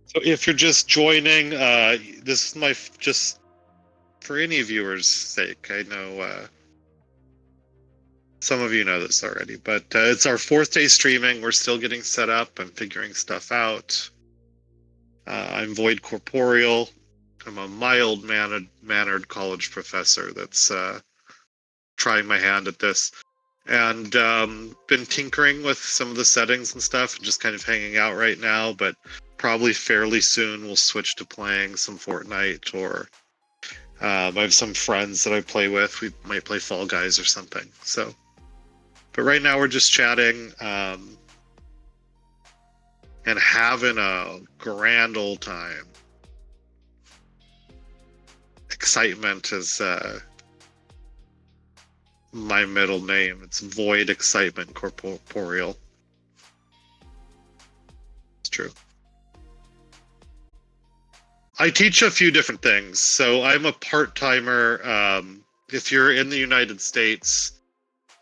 So if you're just joining, this is just for any viewers' sake. I know some of you know this already, but it's our 4th day streaming. We're still getting set up. I'm figuring stuff out. I'm VoidCorporeal. I'm a mild-mannered college professor that's trying my hand at this. And been tinkering with some of the settings and stuff, and just kind of hanging out right now, but probably fairly soon we'll switch to playing some Fortnite, or I have some friends that I play with. We might play Fall Guys or something. So, but right now we're just chatting and having a grand old time. Excitement is my middle name. It's Void Excitement Corporeal. It's true. I teach a few different things. So I'm a part-timer. If you're in the United States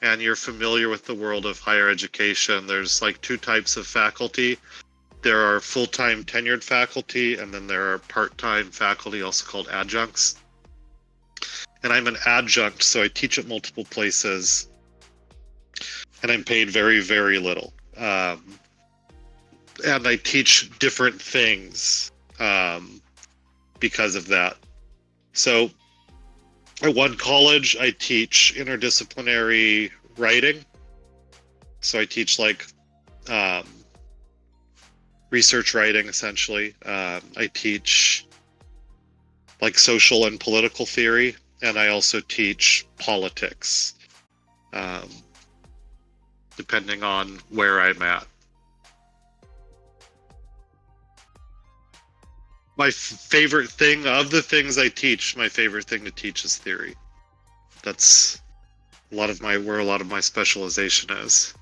and you're familiar with the world of higher education, there's like 2 types of faculty. There are full-time tenured faculty, and then there are part-time faculty, also called adjuncts. And I'm an adjunct, so I teach at multiple places, and I'm paid very, very little. And I teach different things because of that. So at one college, I teach interdisciplinary writing. So I teach like research writing, essentially. I teach like social and political theory, and I also teach politics, depending on where I'm at. My favorite thing of the things I teach, my favorite thing to teach is theory. That's where a lot of my specialization is.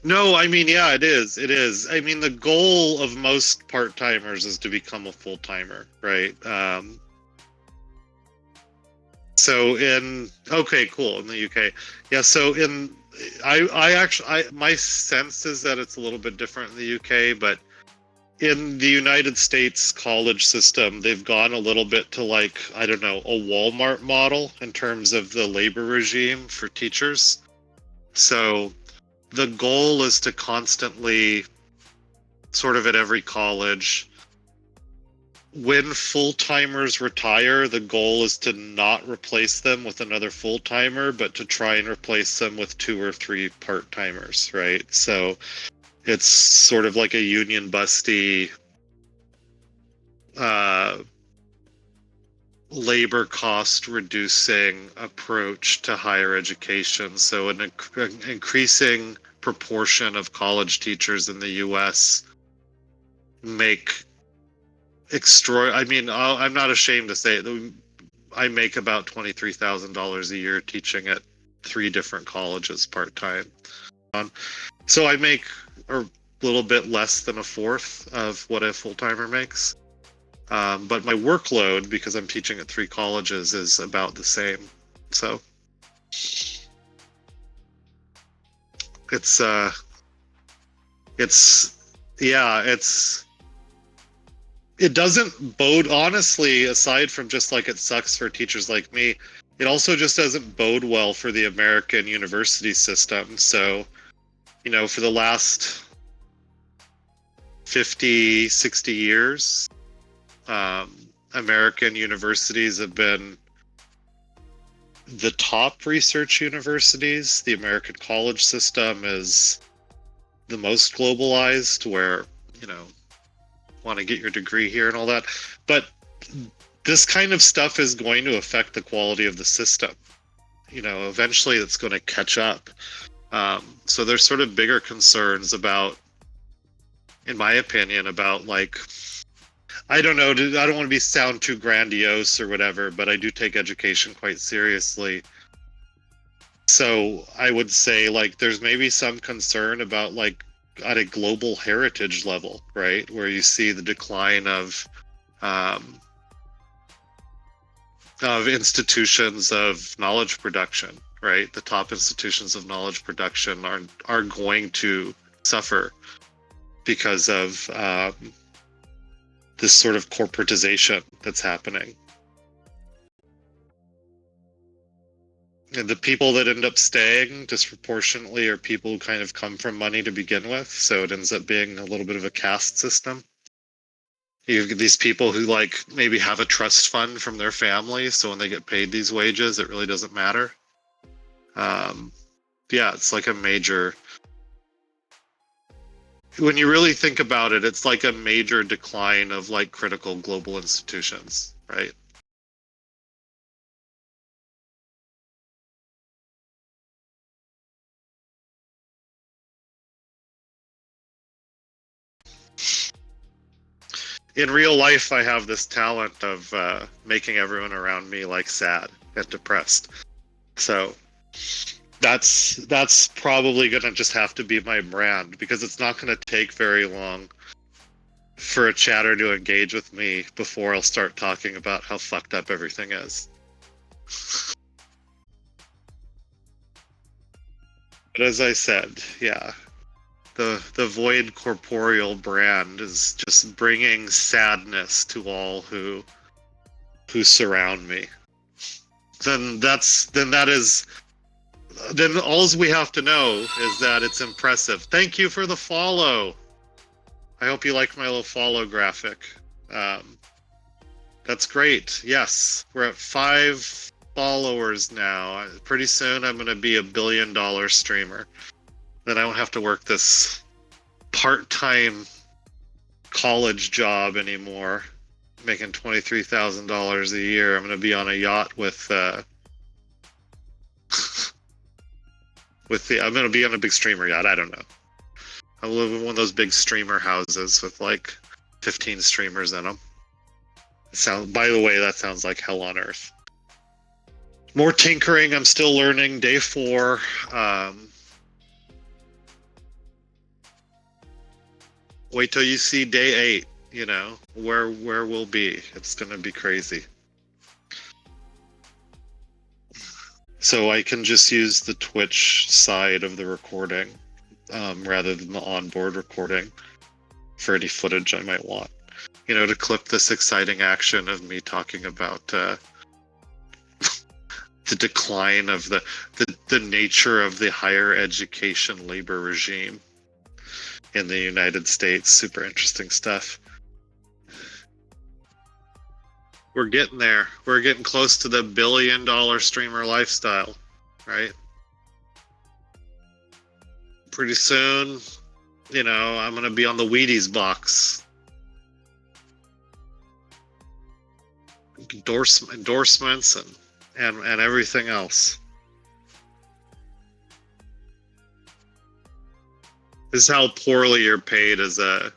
No, I mean, yeah, it is. It is. I mean, the goal of most part-timers is to become a full-timer, right? Okay, cool, in the UK. Yeah, so my sense is that it's a little bit different in the UK, but in the United States college system, they've gone a little bit to like, I don't know, a Walmart model in terms of the labor regime for teachers. So the goal is to constantly, sort of at every college, when full-timers retire, the goal is to not replace them with another full-timer, but to try and replace them with 2 or 3 part-timers, right? So it's sort of like a union busty labor cost reducing approach to higher education. So an increasing proportion of college teachers in the US make I'm not ashamed to say it. I make about $23,000 a year teaching at 3 different colleges part-time. So I make a little bit less than a fourth of what a full-timer makes. But my workload, because I'm teaching at 3 colleges, is about the same. So it doesn't bode, honestly, aside from just like it sucks for teachers like me, it also just doesn't bode well for the American university system. So, for the last 50, 60 years, American universities have been the top research universities. The American college system is the most globalized, where, want to get your degree here and all that. But this kind of stuff is going to affect the quality of the system. Eventually it's going to catch up. So there's sort of bigger concerns about, in my opinion, about like, I don't know, I don't want to sound too grandiose or whatever, but I do take education quite seriously. So I would say like there's maybe some concern about like at a global heritage level, right, where you see the decline of institutions of knowledge production, right? The top institutions of knowledge production are going to suffer because of this sort of corporatization that's happening. And the people that end up staying disproportionately are people who kind of come from money to begin with, so it ends up being a little bit of a caste system. You get these people who like maybe have a trust fund from their family, so when they get paid these wages, it really doesn't matter. Yeah, it's like a major, when you really think about it, it's like a major decline of like critical global institutions, right? In real life, I have this talent of making everyone around me like sad and depressed. So that's probably gonna just have to be my brand, because it's not gonna take very long for a chatter to engage with me before I'll start talking about how fucked up everything is. But as I said, yeah, the VoidCorporeal brand is just bringing sadness to all who surround me. Then all we have to know is that it's impressive. Thank you for the follow. I hope you liked my little follow graphic. That's great. Yes, we're at 5 followers now. Pretty soon I'm going to be $1 billion streamer. Then I won't have to work this part-time college job anymore, making $23,000 a year. I'm going to be on a yacht with I'm going to be on a big streamer yacht. I don't know. I'll live in one of those big streamer houses with like 15 streamers in them. By the way, that sounds like hell on earth. More tinkering. I'm still learning. Day 4. Wait till you see day 8. You know where we'll be. It's gonna be crazy. So I can just use the Twitch side of the recording rather than the onboard recording for any footage I might want. You know, to clip this exciting action of me talking about the decline of the nature of the higher education labor regime in the United States. Super interesting stuff. We're getting there. We're getting close to the $1 billion streamer lifestyle, right? Pretty soon, you know, I'm gonna be on the Wheaties box. Endorsements and everything else. This is how poorly you're paid as a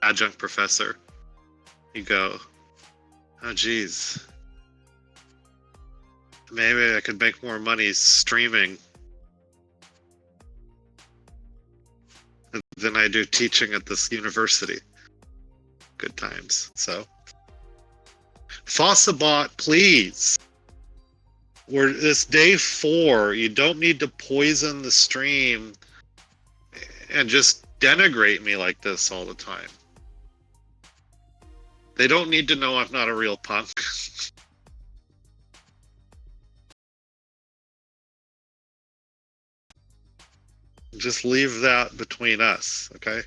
adjunct professor. You go, oh geez, maybe I could make more money streaming than I do teaching at this university. Good times. So Fossabot, please. This day 4. You don't need to poison the stream and just denigrate me like this all the time. They don't need to know I'm not a real punk. Just leave that between us, okay?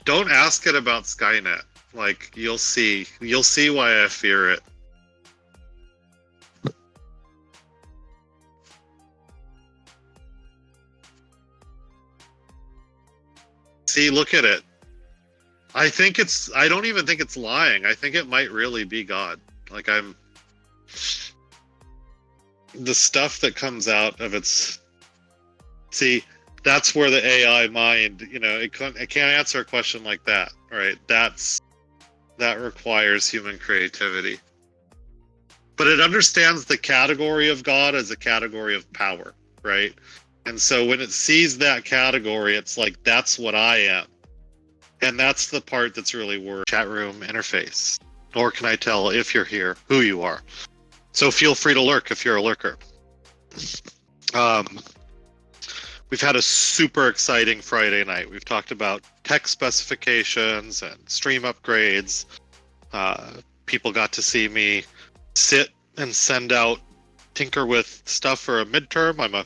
Don't ask it about Skynet. Like, you'll see why I fear it. See, look at it. I don't even think it's lying. I think it might really be God. Like, the stuff that comes out of its, see, that's where the AI mind, you know, it can't answer a question like that, right? That requires human creativity. But it understands the category of God as a category of power, right? And so when it sees that category, it's like, that's what I am. And that's the part that's really worth. Chat room interface. Nor can I tell if you're here who you are. So feel free to lurk if you're a lurker. we've had a super exciting Friday night. We've talked about tech specifications and stream upgrades. People got to see me sit and send out tinker with stuff for a midterm.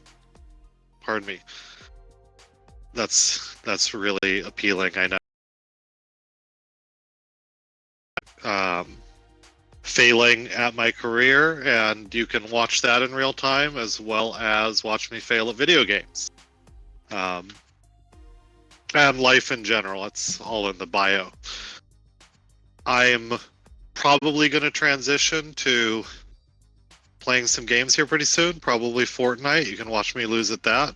Pardon me. That's really appealing, I know. Failing at my career, and you can watch that in real time as well as watch me fail at video games. And life in general, it's all in the bio. I'm probably going to transition to playing some games here pretty soon, probably Fortnite. You can watch me lose at that.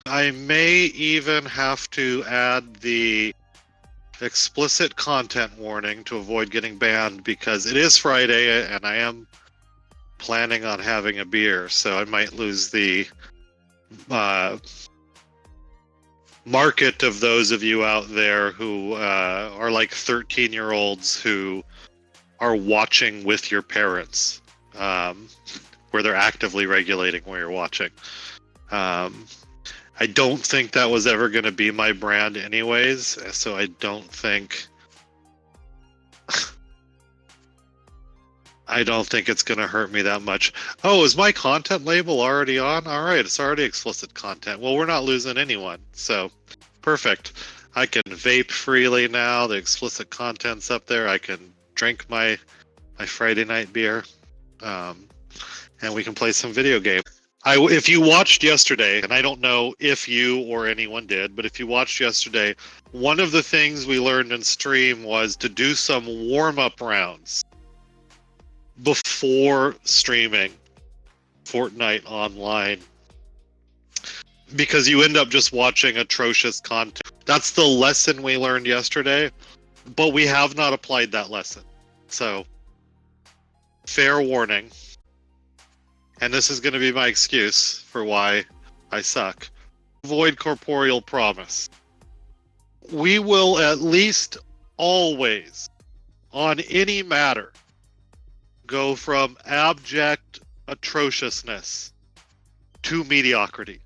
I may even have to add the explicit content warning to avoid getting banned, because it is Friday and I am planning on having a beer, so I might lose the market of those of you out there who are like 13-year-olds who are watching with your parents, where they're actively regulating where you're watching. I don't think that was ever going to be my brand anyways, so I don't think it's going to hurt me that much. Oh, is my content label already on? All right, it's already explicit content. Well, we're not losing anyone, so perfect. I can vape freely now. The explicit content's up there. I can drink my Friday night beer, and we can play some video games. If you watched yesterday, and I don't know if you or anyone did, but if you watched yesterday, one of the things we learned in stream was to do some warm-up rounds before streaming Fortnite online, because you end up just watching atrocious content. That's the lesson we learned yesterday, but we have not applied that lesson. So, fair warning. And this is going to be my excuse for why I suck. VoidCorporeal promise. We will at least always, on any matter, go from abject atrociousness to mediocrity.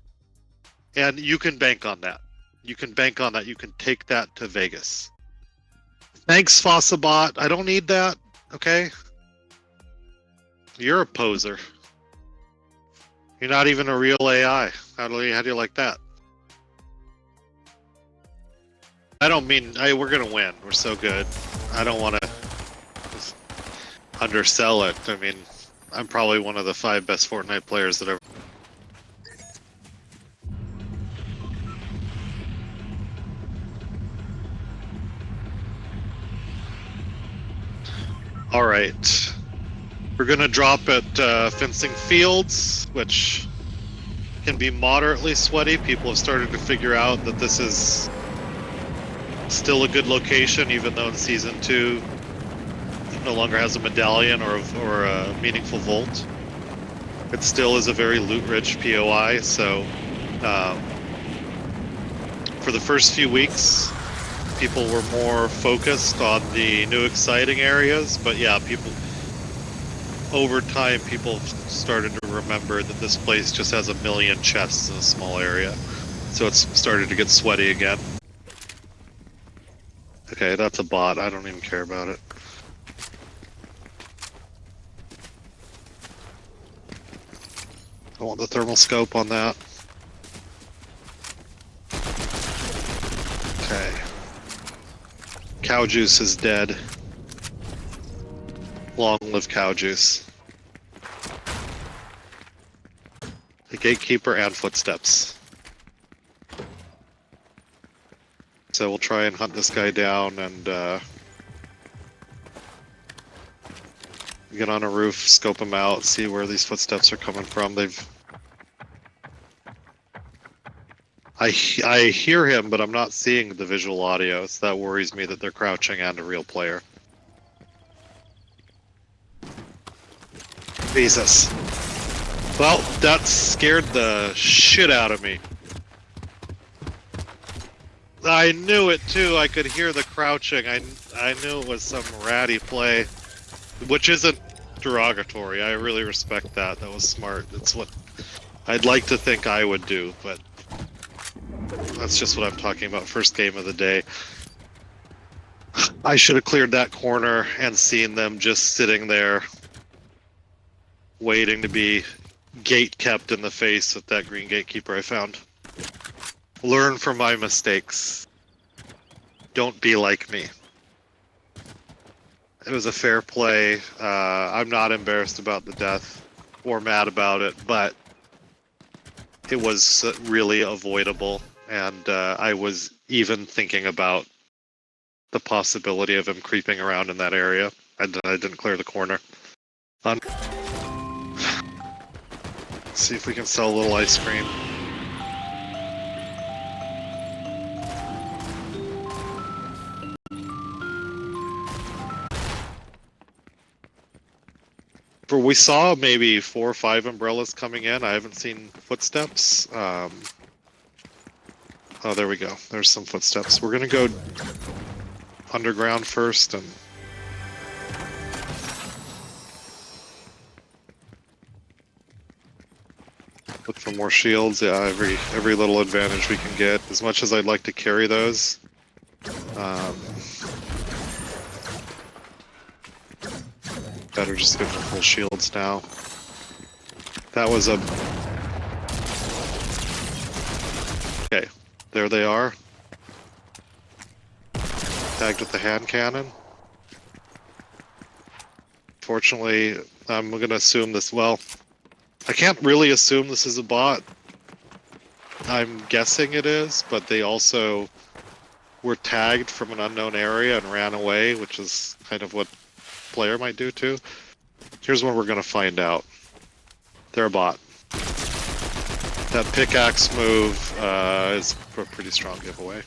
And you can bank on that. You can bank on that. You can take that to Vegas. Thanks, Fossabot. I don't need that, okay? You're a poser. You're not even a real AI. How do you like that? I don't mean... we're going to win. We're so good. I don't want to undersell it. I mean, I'm probably one of the 5 best Fortnite players that ever... Alright. We're going to drop at Fencing Fields, which can be moderately sweaty. People have started to figure out that this is still a good location, even though in Season 2 it no longer has a medallion or a meaningful vault. It still is a very loot-rich POI, so for the first few weeks, people were more focused on the new exciting areas, but yeah, over time, people started to remember that this place just has a million chests in a small area. So it's started to get sweaty again. Okay, that's a bot. I don't even care about it. I want the thermal scope on that. Okay. Cow juice is dead. Long live cow juice. The gatekeeper and footsteps. So we'll try and hunt this guy down and get on a roof, scope him out, see where these footsteps are coming from. I hear him, but I'm not seeing the visual audio, so that worries me that they're crouching and a real player. Jesus. Well, that scared the shit out of me. I knew it too. I could hear the crouching. I knew it was some ratty play, which isn't derogatory. I really respect that. That was smart. That's what I'd like to think I would do, but that's just what I'm talking about. First game of the day. I should have cleared that corner and seen them just sitting there waiting to be gate kept in the face with that green gatekeeper I found. Learn from my mistakes. Don't be like me. It was a fair play. I'm not embarrassed about the death or mad about it, but it was really avoidable, and I was even thinking about the possibility of him creeping around in that area. I didn't clear the corner. See if we can sell a little ice cream. We saw maybe 4 or 5 umbrellas coming in. I haven't seen footsteps. Oh, there we go. There's some footsteps. We're gonna go underground first and look for more shields. Yeah, every little advantage we can get. As much as I'd like to carry those. Better just get full shields now. That was a... Okay, there they are. Tagged with the hand cannon. Fortunately, I'm gonna assume this... Well, I can't really assume this is a bot. I'm guessing it is, but they also were tagged from an unknown area and ran away, which is kind of what player might do too. Here's when we're gonna find out. They're a bot. That pickaxe move is a pretty strong giveaway.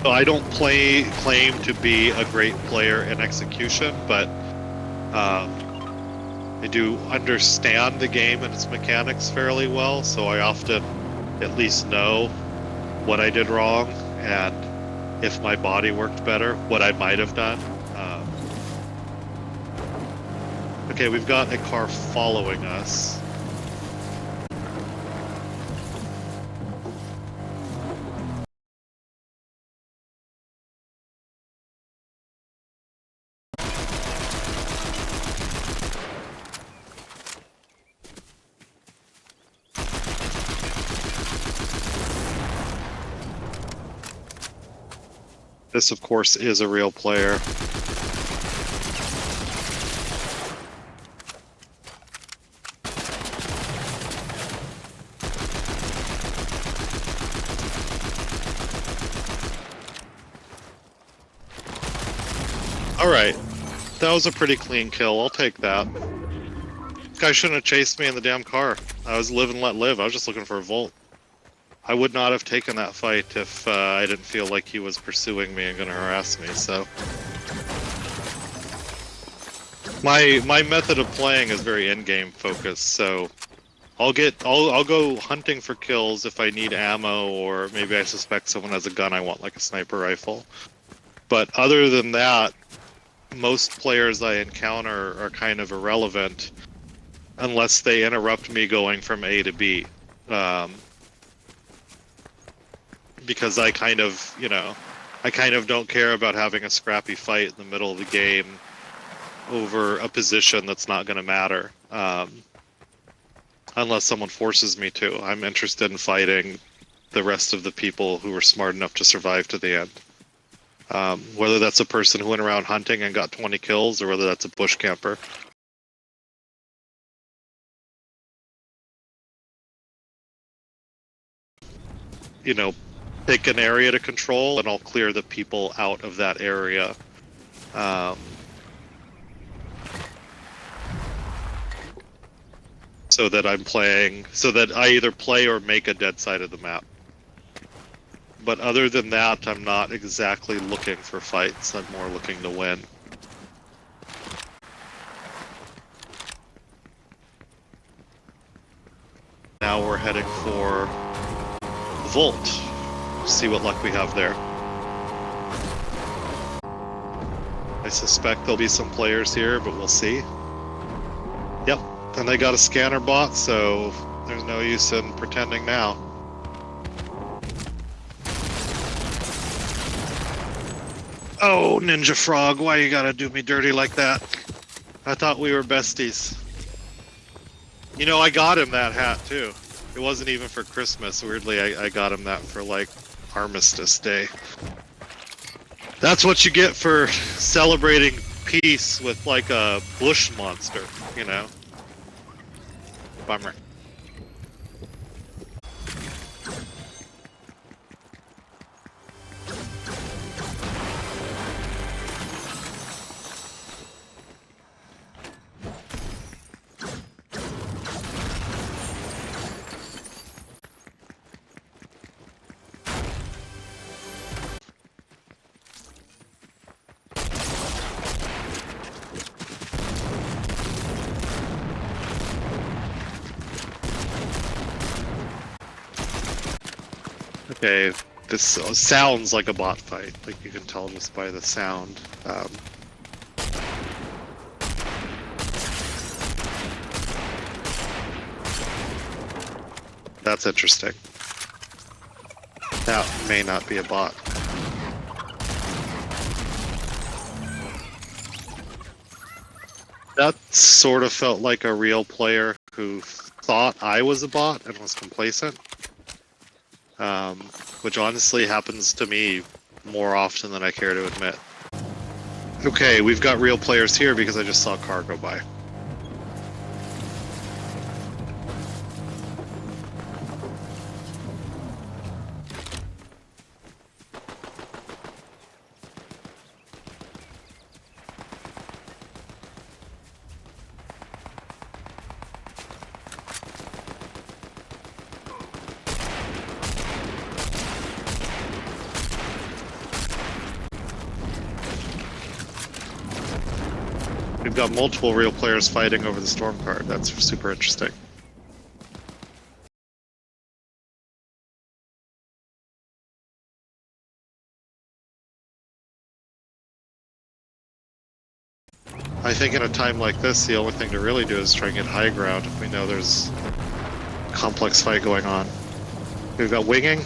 So I don't claim to be a great player in execution, but I do understand the game and its mechanics fairly well, so I often at least know what I did wrong and if my body worked better, what I might have done. Okay, we've got a car following us. This, of course, is a real player. Alright, that was a pretty clean kill, I'll take that. This guy shouldn't have chased me in the damn car. I was live and let live, I was just looking for a volt. I would not have taken that fight if I didn't feel like he was pursuing me and going to harass me, so... My method of playing is very in-game focused, so... I'll go hunting for kills if I need ammo, or maybe I suspect someone has a gun I want, like a sniper rifle. But other than that, most players I encounter are kind of irrelevant unless they interrupt me going from A to B. Because I kind of, I kind of don't care about having a scrappy fight in the middle of the game over a position that's not going to matter. Unless someone forces me to. I'm interested in fighting the rest of the people who were smart enough to survive to the end. Whether that's a person who went around hunting and got 20 kills, or whether that's a bush camper. Pick an area to control, and I'll clear the people out of that area. So that I either play or make a dead side of the map. But other than that, I'm not exactly looking for fights, I'm more looking to win. Now we're heading for Volt. See what luck we have there. I suspect there'll be some players here, but we'll see. Yep, and they got a scanner bot, so there's no use in pretending now. Oh, Ninja Frog, why you gotta do me dirty like that? I thought we were besties. You know, I got him that hat, too. It wasn't even for Christmas. Weirdly, I got him that for, like, Armistice Day. That's what you get for celebrating peace with, like, a bush monster, you know? Bummer. Okay, this sounds like a bot fight, like you can tell just by the sound. That's interesting. That may not be a bot. That sort of felt like a real player who thought I was a bot and was complacent. Which honestly happens to me more often than I care to admit. Okay, we've got real players here because I just saw a car go by. We've got multiple real players fighting over the storm card. That's super interesting. I think in a time like this, the only thing to really do is try and get high ground if we know there's a complex fight going on. We've got winging.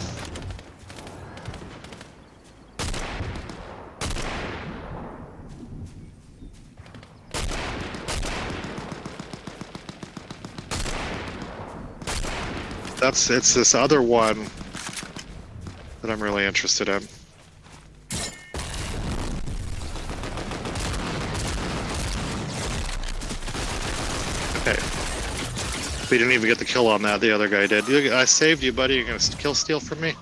It's this other one that I'm really interested in. Okay. We didn't even get the kill on that, the other guy did. I saved you, buddy. You're gonna kill steal from me?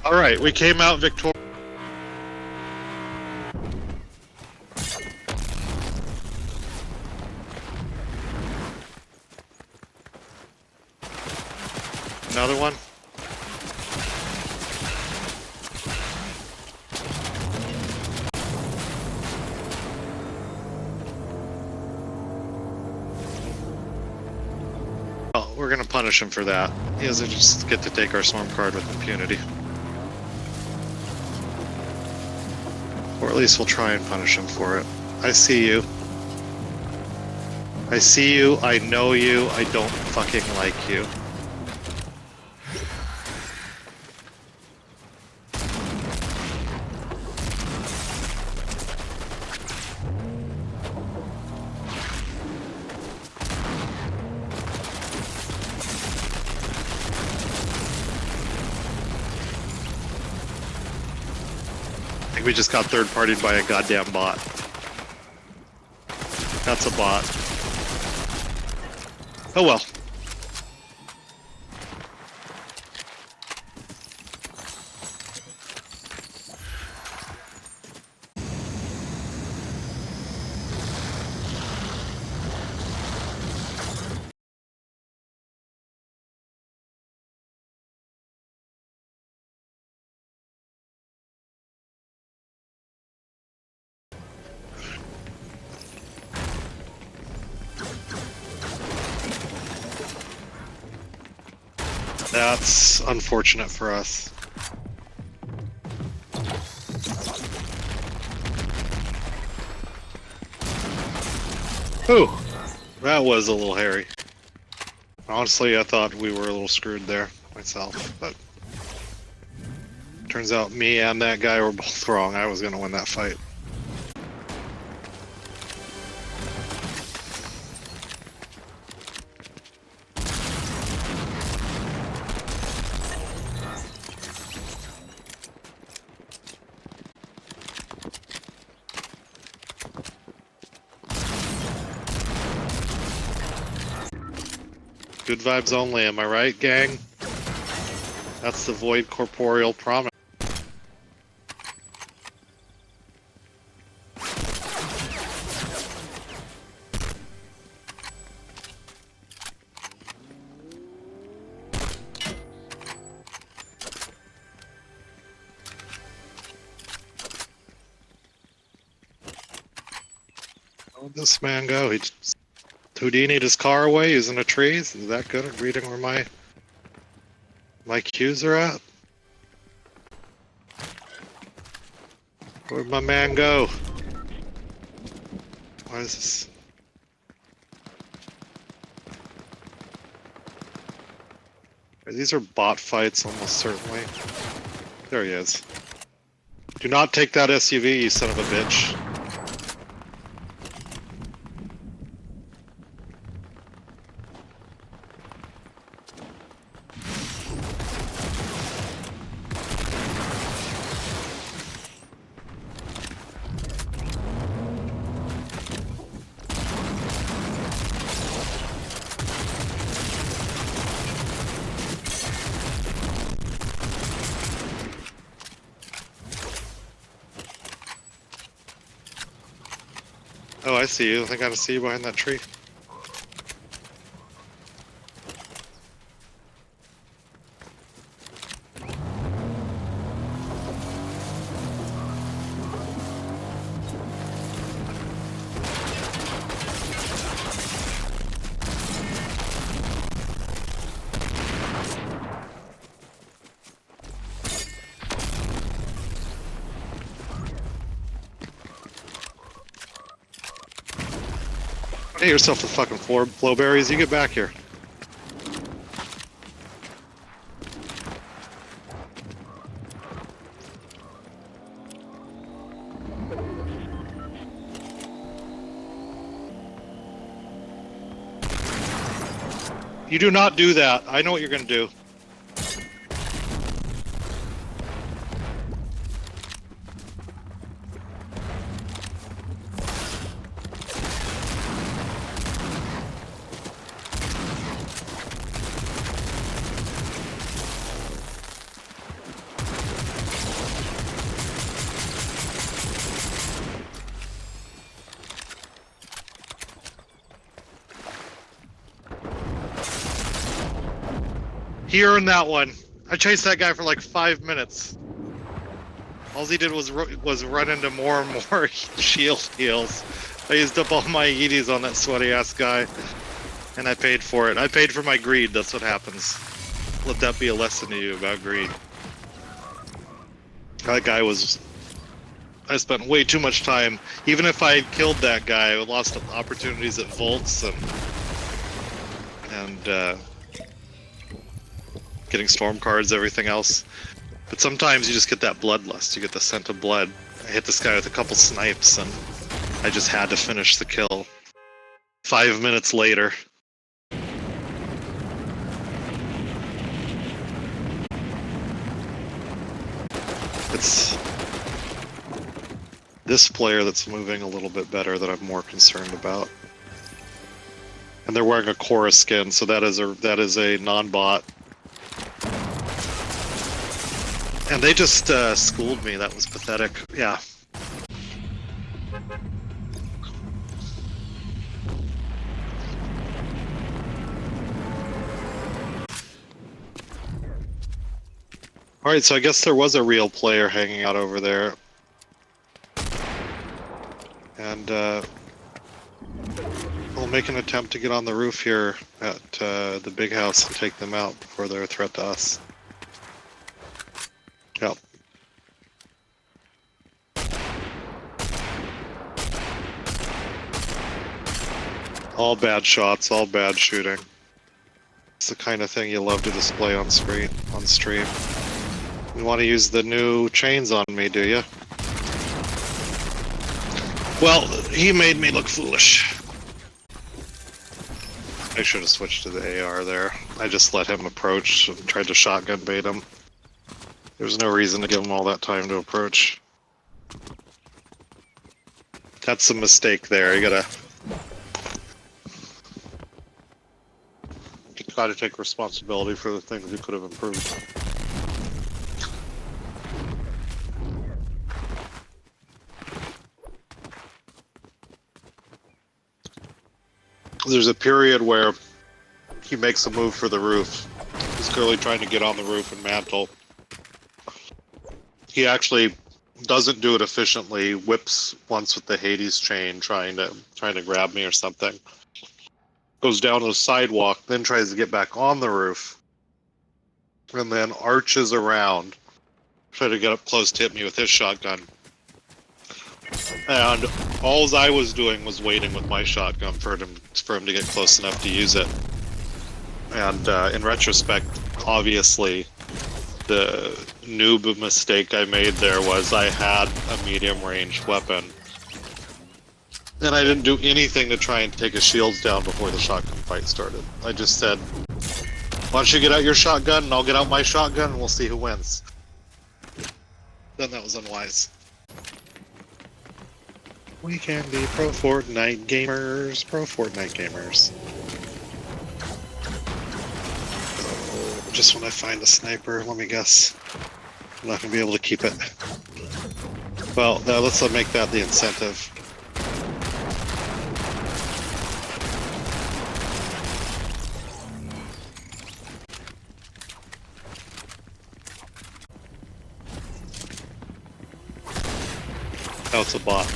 Alright, we came out victorious. Another one? Oh, we're gonna punish him for that. He doesn't just get to take our storm card with impunity. Or at least we'll try and punish him for it. I see you. I see you, I know you, I don't fucking like you. I think we just got third-partied by a goddamn bot. That's a bot. Oh well. That's unfortunate for us. Ooh, that was a little hairy. Honestly, I thought we were a little screwed there myself, but turns out me and that guy were both wrong. I was gonna win that fight. Good vibes only, am I right, gang? That's the VoidCorporeal promise. Where'd this man go? He just Houdini'd his car away using a tree? Is that good at reading where my cues are at? Where'd my man go? Why is this? These are bot fights, almost certainly. There he is. Do not take that SUV, you son of a bitch. Oh, I see you. I think I see you behind that tree. Get yourself the fucking flowberries. You get back here. You do not do that. I know what you're gonna do. He earned that one. I chased that guy for like 5 minutes. All he did was run into more and more shield heals. I used up all my EDs on that sweaty ass guy, and I paid for it. I paid for my greed. That's what happens. Let that be a lesson to you about greed. That guy was. I spent way too much time. Even if I had killed that guy, I lost opportunities at vaults and getting storm cards, everything else. But sometimes you just get that bloodlust. You get the scent of blood. I hit this guy with a couple snipes, and I just had to finish the kill. 5 minutes later. It's this player that's moving a little bit better that I'm more concerned about. And they're wearing a chorus skin, so that is a non-bot. And they just schooled me. That was pathetic. Yeah. Alright, so I guess there was a real player hanging out over there. And, oh we'll make an attempt to get on the roof here at the big house and take them out before they're a threat to us. Yep. All bad shots, all bad shooting. It's the kind of thing you love to display on screen, on stream. You want to use the new chains on me, do you? Well, he made me look foolish. I should have switched to the AR there. I just let him approach and tried to shotgun bait him. There's no reason to give him all that time to approach. That's a mistake there. You gotta take responsibility for the things you could have improved. There's a period where he makes a move for the roof. He's clearly trying to get on the roof and mantle. He actually doesn't do it efficiently, whips once with the Hades chain, trying to grab me or something. Goes down the sidewalk, then tries to get back on the roof, and then arches around, try to get up close to hit me with his shotgun. And all I was doing was waiting with my shotgun for him to get close enough to use it. And in retrospect, obviously, the noob mistake I made there was I had a medium-range weapon. And I didn't do anything to try and take his shields down before the shotgun fight started. I just said, why don't you get out your shotgun and I'll get out my shotgun and we'll see who wins. Then that was unwise. We can be pro Fortnite gamers, pro Fortnite gamers. Oh, just when I find a sniper, let me guess. I'm not going to be able to keep it. Well, let's make that the incentive. Oh, it's a bot.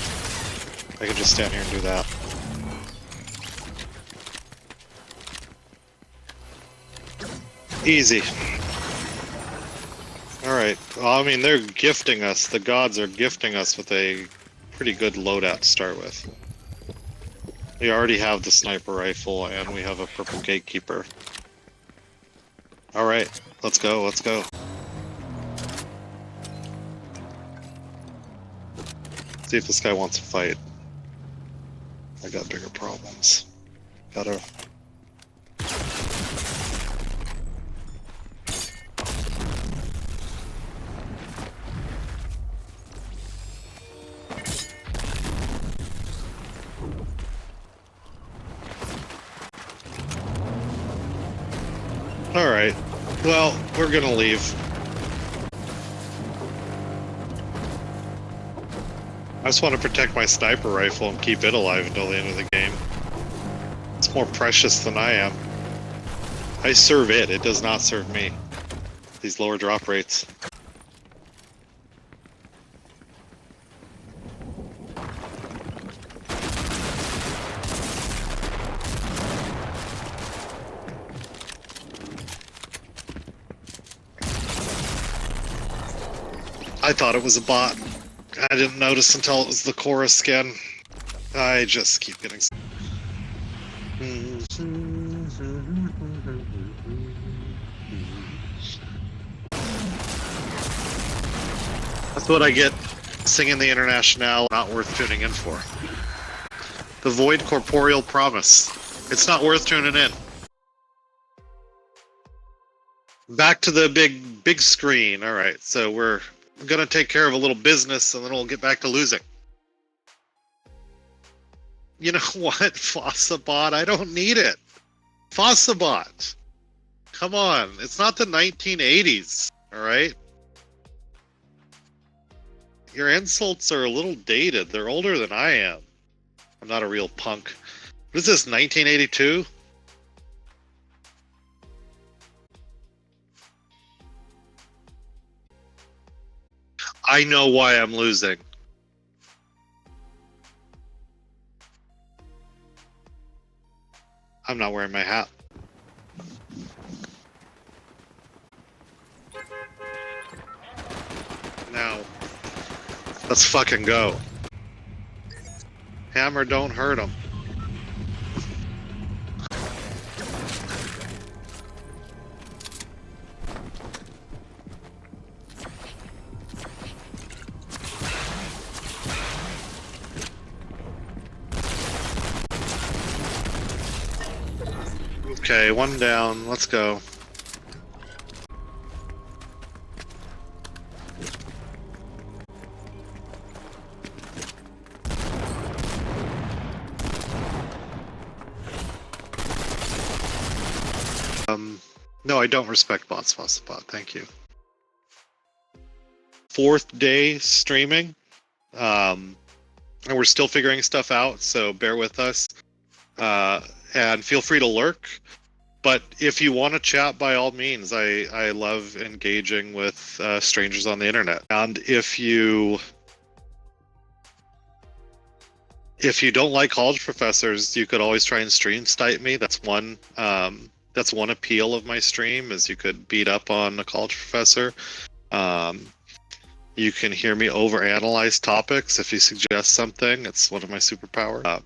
I can just stand here and do that. Easy. Alright, well, I mean, they're gifting us, the gods are gifting us with a pretty good loadout to start with. We already have the sniper rifle, and we have a purple gatekeeper. Alright, let's go, let's go. See if this guy wants to fight. I got bigger problems. Gotta... Alright, well, we're gonna leave. I just want to protect my sniper rifle and keep it alive until the end of the game. It's more precious than I am. I serve it, it does not serve me. These lower drop rates. I thought it was a bot. I didn't notice until it was the chorus skin. I just keep getting... That's what I get singing the Internationale, not worth tuning in for. The VoidCorporeal promise. It's not worth tuning in. Back to the big screen. Alright, so we're gonna take care of a little business and then we'll get back to losing. You know what, Fossabot? I don't need it. Fossabot. Come on, it's not the 1980s, alright? Your insults are a little dated. They're older than I am. I'm not a real punk. What is this, 1982? I know why I'm losing. I'm not wearing my hat. Now, let's fucking go. Hammer, don't hurt him. Okay, one down. Let's go. No, I don't respect bots, Fossabot. Thank you. 4th day streaming. And we're still figuring stuff out, so bear with us. And feel free to lurk. But if you want to chat, by all means, I love engaging with strangers on the internet. And if you don't like college professors, you could always try and stream snipe me. That's one appeal of my stream, is you could beat up on a college professor. You can hear me overanalyze topics if you suggest something. It's one of my superpowers.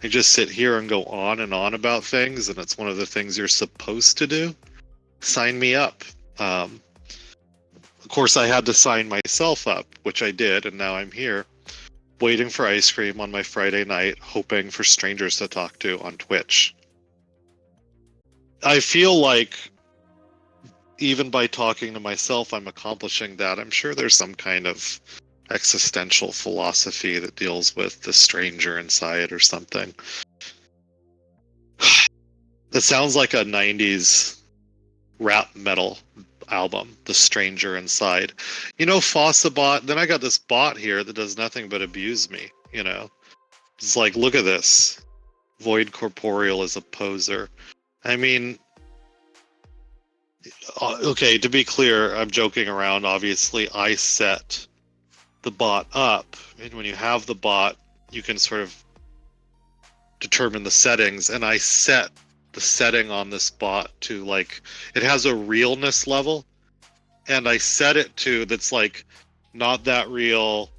I just sit here and go on and on about things, and it's one of the things you're supposed to do. Sign me up. Of course, I had to sign myself up, which I did, and now I'm here, waiting for ice cream on my Friday night, hoping for strangers to talk to on Twitch. I feel like even by talking to myself, I'm accomplishing that. I'm sure there's some kind of existential philosophy that deals with the stranger inside or something. It sounds like a 90s rap metal album, The Stranger Inside. You know, Fossabot, then I got this bot here that does nothing but abuse me, you know? It's like, look at this. VoidCorporeal is a poser. I mean, okay, to be clear, I'm joking around. Obviously, I set the bot up, and when you have the bot, you can sort of determine the settings, and I set the setting on this bot to, like, it has a realness level, and I set it to that's like not that real,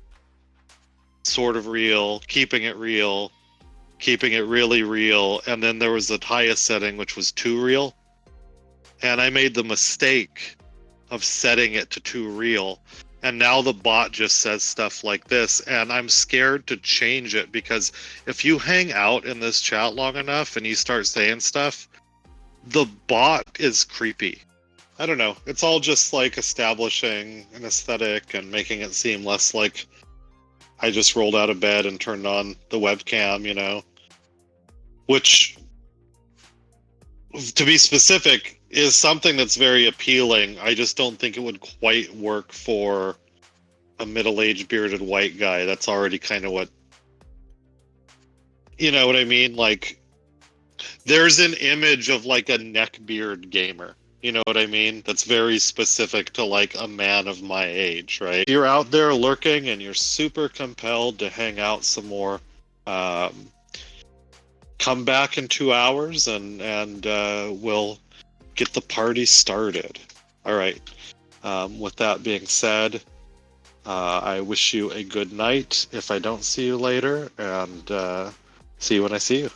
sort of real, keeping it really real, and then there was the highest setting, which was too real. And I made the mistake of setting it to too real. And now the bot just says stuff like this. And I'm scared to change it, because if you hang out in this chat long enough and you start saying stuff, the bot is creepy. I don't know. It's all just like establishing an aesthetic and making it seem less like I just rolled out of bed and turned on the webcam, you know? Which, to be specific, is something that's very appealing. I just don't think it would quite work for a middle-aged bearded white guy. That's already kind of what, you know what I mean? Like, there's an image of like a neckbeard gamer. You know what I mean? That's very specific to like a man of my age, right? If you're out there lurking and you're super compelled to hang out some more, come back in 2 hours and we'll get the party started. All right. With that being said, I wish you a good night if I don't see you later, and see you when I see you.